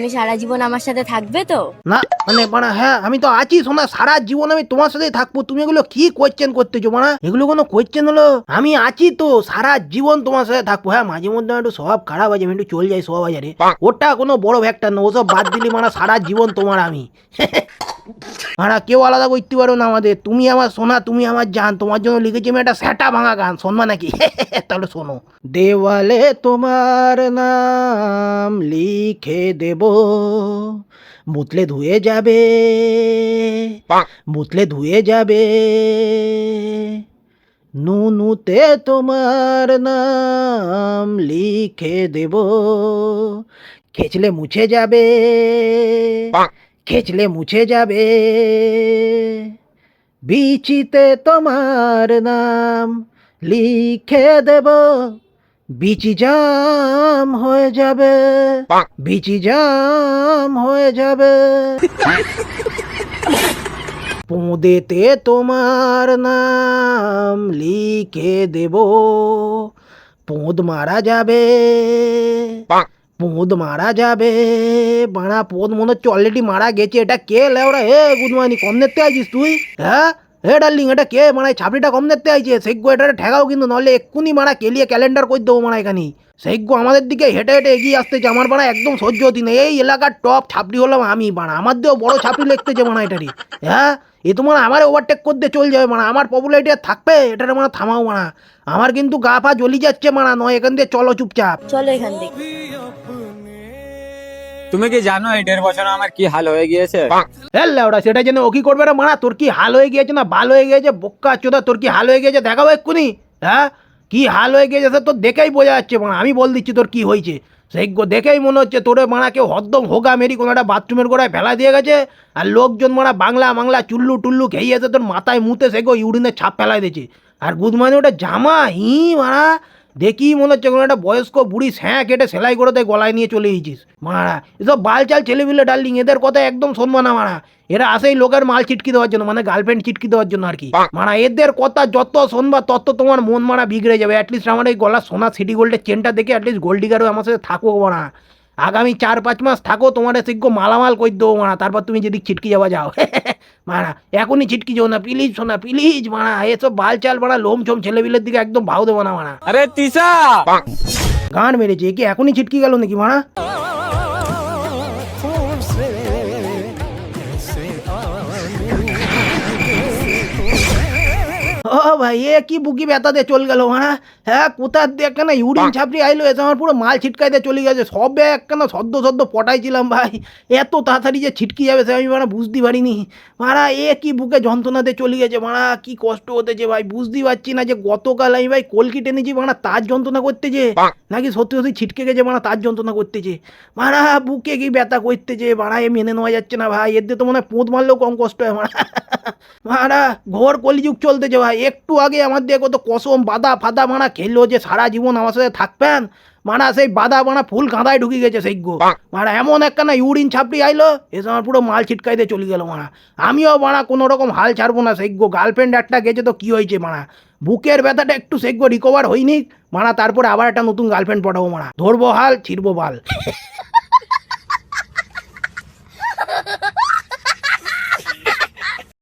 তুমি সারা জীবন আমার সাথে থাকবে তো? না মানে মানা হ্যাঁ আমি তো আছি শোনা, সারা জীবন আমি তোমার সাথেই থাকবো। তুমি এগুলো কি কোয়েশ্চেন করতেছো মানা? এগুলো কোনো কোয়েশ্চেন হলো? আমি আছি তো, সারা জীবন তোমার সাথে থাকবো। হ্যাঁ মাঝে মধ্যে একটু স্বভাব খারাপ আছে, আমি একটু চলে যাই সব বাজারে, ওটা কোনো বড় ফ্যাক্টর না। ওসব বাদ দিলি মানা সারা জীবন তোমার আমি। মানা কেউ আলাদা করতে পারো না আমাদের। তুমি আমার সোনা, তুমি আমার জান। তোমার জন্য লিখেছি আমি একটা স্যাটা ভাঙা গান, শোনবা নাকি? তাহলে শোনো। দেওয়ালে তোমার নাম লিখে দেব, মুতলে ধুয়ে যাবে, মুতলে ধুয়ে যাবে, নুনুতে তোমার নাম লিখে দেব, খেচলে মুছে যাবে, খেচলে মুছে যাবে, বিচিতে তোমার নাম লিখে দেব, বিচি জাম হয়ে যাবে, বিচি জাম হয়ে যাবে, পোঁদেতে তোমার নাম লিখে দেব, পোঁদ মারা যাবে, পোঁদ মারা যাবে। বাড়া পোঁদ মনে হচ্ছে অলরেডি মারা গেছে। এটা কে লেওরা? হে গুড মর্নিং, কম দেখতে আইছিস তুই? হ্যাঁ হে ডার্লিং, এটা কে মানে ছাপড়িটা কম দেখতে আইছে? সেজ্ঞ এটা ঠেকাও কিন্তু, নাহলে এক্ষুনি মারা কেলিয়ে ক্যালেন্ডার করে দেবো মারা এখানে। সেজ্ঞ আমাদের দিকে হেঁটে হেঁটে এগিয়ে আসতেছে, আমার বাড়া একদম সহ্য হতি না। এই এলাকার টপ ছাপড়ি হলাম আমি বাড়া, আমার দিয়েও বড় ছাপড়ি লিখতেছে মানা এটারই। হ্যাঁ এ তোমার আমার ওভারটেক করতে চল যাবে মানা, আমার পপুলারিটি আর থাকবে? এটার মানে থামাও মানা, আমার কিন্তু গা পা জ্বলি যাচ্ছে মানা। নয় এখান দিয়ে চলো চুপচাপ। চলো এখান থেকে। তুমি কি জানো এই 1.5 বছর আমার কি হাল হয়ে গিয়েছে? হ্যাঁ ওটা সেটা জেনে ও কি করবে রে মানা? তোর কি হাল হয়ে গিয়েছে না বাল হয়ে গিয়েছে? বোক্কা চোদা, তোর কি হাল হয়ে গিয়েছে দেখাবো এক্ষুনি। হ্যাঁ কি হাল হয়ে গিয়েছে সে তোর দেখেই বোঝা যাচ্ছে মানা, আমি বল দিচ্ছি তোর কি হয়েছে। সেইজ্ঞ দেখেই মনে হচ্ছে তোরে মানা কেউ হদ্দম হোগা মেরি কোনো একটা বাথরুমের গোড়ায় ফেলা দিয়ে গেছে, আর লোকজন মানা বাংলা মাংলা চুল্লু টুল্লু খেয়েছে তোর মাথায় মুতে সেগো ইউরিনের ছাপ ফেলাই দিয়েছে। আর গুদমানি ওটা জামা মারা দেখি মনে হচ্ছে কোনো একটা বয়স্ক বুড়ি স্যাঁ কেটে সেলাই করে দেয় গলায় নিয়ে চলে গেছিস মারা। এসব বালচাল ছেলেপিলে ডার্লিং, এদের কথা একদম শুনবো না মারা। এরা আসেই লোকের মাল চিটকি দেওয়ার জন্য, মানে গার্লফ্রেন্ড চিটকি দেওয়ার জন্য আর কি মারা। এদের কথা যত শুনবা তত তোমার মন মারা বিগড়ে যাবে। অ্যাটলিস্ট আমার এই গলা সোনা সিটি গোল্ডের চেনটা দেখে অ্যাটলিস্ট গোল্ড ডিগারও আমার সাথে থাকো মারা। আগামী 4-5 মাস থাকো, তোমার শিগ্য মালামাল করে দেবো মারা। তারপর তুমি যদি ছিটকি যাওয়া যাও মারা, এখনই ছিটকি যাও না প্লিজ সোনা প্লিজ মারা। এসব বালচাল মারা লোম ছোম ছেলেপিলের দিকে একদম ভাও দেবো না মারা। আরে তিশা, গান মেরেছে কি এখনই ছিটকি গেল নাকি মারা? ও ভাই এ কি বুকি ব্যথা দিয়ে চল গেল মারা। হ্যাঁ কোথার দিয়ে একখানা ইউরিন ছাপড়ি আইলো, এসে আমার পুরো মাল ছিটকাই দিয়ে চলে গেছে। সবে একখানা সদ্য সদ্য পটাইছিলাম ভাই, এত তাড়াতাড়ি যে ছিটকি যাবে সে আমি মারা বুঝতে পারিনি মারা। এ কি বুকে যন্ত্রণা দিয়ে চলে গেছে মারা, কি কষ্ট হতেছে ভাই। বুঝতেই পারছি না যে গতকাল আমি ভাই কলকি টেনেছি মারা তার যন্ত্রণা করতেছে, নাকি সত্যি সত্যি ছিটকে গেছে মারা তার যন্ত্রণা করতেছে মারা। বুকে কি ব্যথা করতেছে মারা, এ মেনে নেওয়া যাচ্ছে না ভাই। এর দিয়ে তো মনে হয় পোঁত মারলেও কম কষ্ট হয় মারা। মারা ঘোর কলিযুগ চলতেছে ভাই। একটু আগে আমার দিয়ে কত কসম বাদা ফাদা মারা খেললো যে সারা জীবন আমার সাথে থাকবেন মারা, সেই বাদা মারা ফুল গাঁদায় ঢুকে গেছে সেইগো মারা। এমন একখানা ইউরিন ছাপড়ি আইলো, এসে আমার পুরো মাল ছিটকাই দিয়ে চলে গেল মারা। আমিও মারা কোনো রকম হাল ছাড়বো না সেইগো। গার্লফ্রেন্ড একটা গেছে তো কি হয়েছে মারা, বুকের ব্যথাটা একটু সেইগো রিকভার হয়নি মারা, তারপরে আবার একটা নতুন গার্লফ্রেন্ড পটাবো মারা। ধরবো হাল ছিড়বো বাল।